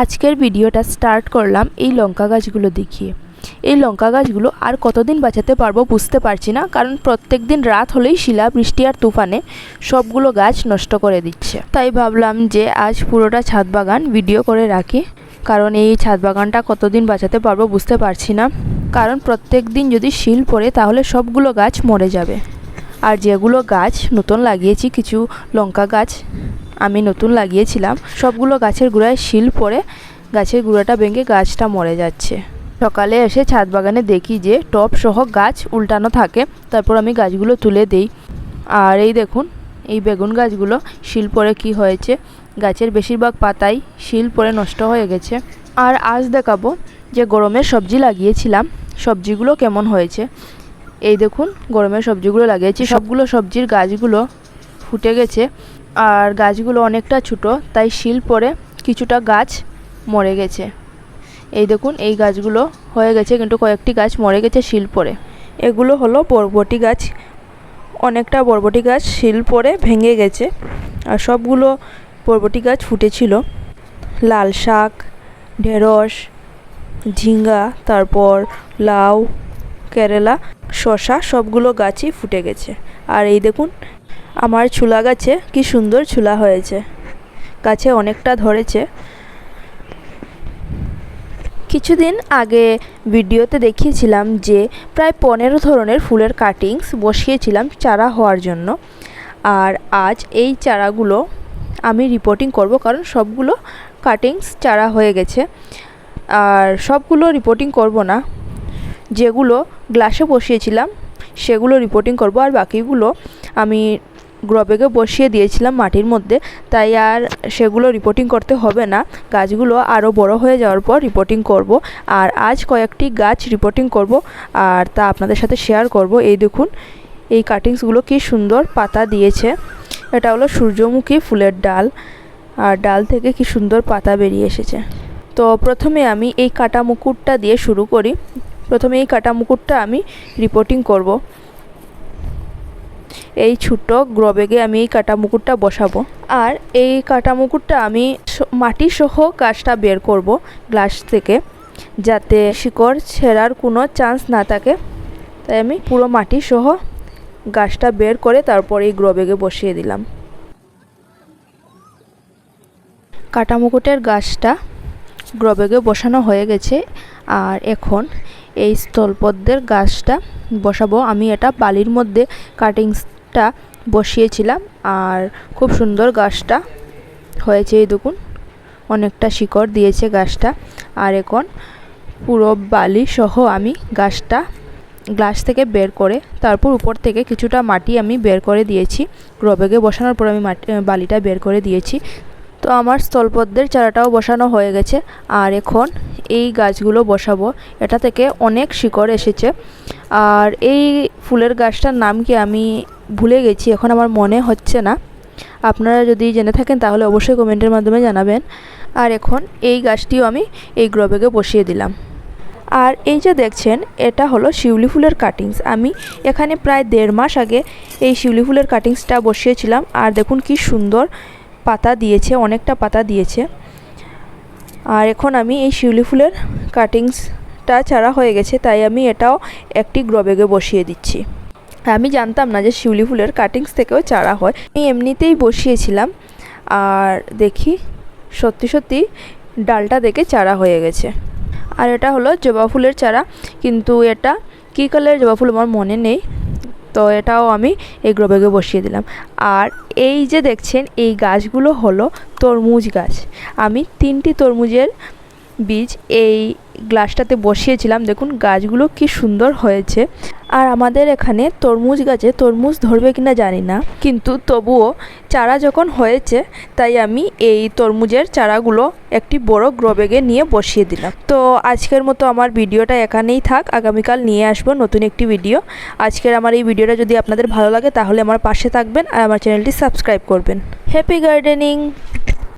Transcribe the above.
আজকের ভিডিওটা স্টার্ট করলাম এই লঙ্কা গাছগুলো দেখিয়ে। এই লঙ্কা গাছগুলো আর কতদিন বাঁচাতে পারবো বুঝতে পারছি না, কারণ প্রত্যেক দিন রাত হলেই শিলা বৃষ্টি আর তুফানে সবগুলো গাছ নষ্ট করে দিচ্ছে। তাই ভাবলাম যে আজ পুরোটা ছাদ বাগান ভিডিও করে রাখি, কারণ এই ছাদ বাগানটা কতদিন বাঁচাতে পারবো বুঝতে পারছি না। কারণ প্রত্যেক দিন যদি শিল পড়ে তাহলে সবগুলো গাছ মরে যাবে। আর যেগুলো গাছ নতুন লাগিয়েছি, কিছু লঙ্কা গাছ আমি নতুন লাগিয়েছিলাম, সবগুলো গাছের গোড়ায় শিল পড়ে গাছের গোড়াটা ভেঙে গাছটা মরে যাচ্ছে। সকালে এসে ছাদ বাগানে দেখি যে টব সহ গাছ উল্টানো থাকে, তারপর আমি গাছগুলো তুলে দেই। আর এই দেখুন, এই বেগুন গাছগুলো শিল পড়ে কি হয়েছে, গাছের বেশিরভাগ পাতাই শিল পড়ে নষ্ট হয়ে গেছে। আর আজ দেখাবো যে গরমের সবজি লাগিয়েছিলাম, সবজিগুলো কেমন হয়েছে। এই দেখুন, গরমের সবজিগুলো লাগিয়েছি, সবগুলো সবজির গাছগুলো ফুটে গেছে। আর গাছগুলো অনেকটা ছোটো, তাই শিল পড়ে কিছুটা গাছ মরে গেছে। এই দেখুন, এই গাছগুলো হয়ে গেছে, কিন্তু কয়েকটি গাছ মরে গেছে শিল পড়ে। এগুলো হলো বরবটি গাছ, অনেকটা বরবটি গাছ শিল পড়ে ভেঙে গেছে। আর সবগুলো বরবটি গাছ ফুটেছিল। লাল শাক, ঢেঁড়স, ঝিঙ্গা, তারপর লাউ, কেরেলা, শসা সবগুলো গাছই ফুটে গেছে। আর এই দেখুন, আমার ছুলা গাছে কি সুন্দর ছুলা হয়েছে, গাছে অনেকটা ধরেছে। কিছুদিন আগে ভিডিওতে দেখিয়েছিলাম যে প্রায় 15 ধরনের ফুলের কাটিংস বসিয়েছিলাম চারা হওয়ার জন্য। আর আজ এই চারাগুলো আমি রিপোর্টিং করব, কারণ সবগুলো কাটিংস চারা হয়ে গেছে। আর সবগুলো রিপোর্টিং করব না, যেগুলো গ্লাসে বসিয়েছিলাম সেগুলো রিপোর্টিং করব, আর বাকিগুলো আমি গ্রো ব্যাগে বসিয়ে দিয়েছিলাম মাটির মধ্যে, তাই আর সেগুলো রিপোর্টিং করতে হবে না। গাছগুলো আরও বড় হয়ে যাওয়ার পর রিপোর্টিং করব। আর আজ কয়েকটি গাছ রিপোর্টিং করব, আর তা আপনাদের সাথে শেয়ার করব। এই দেখুন, এই কাটিংসগুলো কি সুন্দর পাতা দিয়েছে। এটা হলো সূর্যমুখী ফুলের ডাল, আর ডাল থেকে কি সুন্দর পাতা বেরিয়ে এসেছে। তো প্রথমে আমি এই কাটা মুকুটটা দিয়ে শুরু করি। প্রথমে এই কাটা মুকুটটা আমি রিপোর্টিং করব। এই ছোট গ্রো ব্যাগে আমি এই কাটা মুকুটটা বসাবো। আর এই কাটা মুকুটটা আমি মাটি সহ গাছটা বের করব গ্লাস থেকে, যাতে শিকড় ছেঁড়ার কোনো চান্স না থাকে। তাই আমি পুরো মাটি সহ গাছটা বের করে তারপর এই গ্রো ব্যাগে বসিয়ে দিলাম। কাটা মুকুটের গাছটা গ্রো ব্যাগে বসানো হয়ে গেছে। আর এখন এই স্থলপদ্মের গাছটা বসাবো। আমি এটা বালির মধ্যে কাটিংসটা বসিয়েছিলাম, আর খুব সুন্দর গাছটা হয়েছে। এই দেখুন, অনেকটা শিকড় দিয়েছে গাছটা। আর এখন পুরো বালি সহ আমি গাছটা গ্লাস থেকে বের করে তারপর উপর থেকে কিছুটা মাটি আমি বের করে দিয়েছি। গ্রো ব্যাগে বসানোর পর আমি বালিটা বের করে দিয়েছি। তো আমার স্থলপদ্মের চারাটাও বসানো হয়ে গেছে। আর এখন এই গাছগুলো বসাবো। এটা থেকে অনেক শিকড় এসেছে। আর এই ফুলের গাছটার নাম কি আমি ভুলে গেছি, এখন আমার মনে হচ্ছে না। আপনারা যদি জেনে থাকেন তাহলে অবশ্যই কমেন্টের মাধ্যমে জানাবেন। আর এখন এই গাছটিও আমি এই গ্রো ব্যাগে বসিয়ে দিলাম। আর এই যে দেখছেন, এটা হলো শিউলি ফুলের কাটিংস। আমি এখানে প্রায় 1.5 মাস আগে এই শিউলি ফুলের কাটিংসটা বসিয়েছিলাম। আর দেখুন কি সুন্দর পাতা দিয়েছে, অনেকটা পাতা দিয়েছে। আর এখন আমি এই শিউলি ফুলের কাটিংসটা চারা হয়ে গেছে, তাই আমি এটাও একটি গ্রো ব্যাগে বসিয়ে দিচ্ছি। আমি জানতাম না যে শিউলি ফুলের কাটিংস থেকেও চারা হয়, আমি এমনিতেই বসিয়েছিলাম। আর দেখি সত্যি সত্যি ডালটা দেখে চারা হয়ে গেছে। আর এটা হলো জবা ফুলের চারা, কিন্তু এটা কী কালারের জবা ফুল আমার মনে নেই। তো এটাও আমি এই গ্রো ব্যাগে বসিয়ে দিলাম। আর এই যে দেখছেন, এই গাছগুলো হলো তরমুজ গাছ। আমি 3টি তরমুজের বীজ এই গ্লাসটাতে বসিয়েছিলাম। দেখুন গাছগুলো কি সুন্দর হয়েছে। আর আমাদের এখানে তরমুজ গাছে তরমুজ ধরবে কিনা জানি না, কিন্তু তবুও চারা যখন হয়েছে তাই আমি এই তরমুজের চারাগুলো একটি বড় গ্রো ব্যাগে নিয়ে বসিয়ে দিলাম। তো আজকের মতো আমার ভিডিওটা এখানেই থাক, আগামীকাল নিয়ে আসবো নতুন একটি ভিডিও। আজকের আমার এই ভিডিওটা যদি আপনাদের ভালো লাগে তাহলে আমার পাশে থাকবেন আর আমার চ্যানেলটি সাবস্ক্রাইব করবেন। Happy gardening.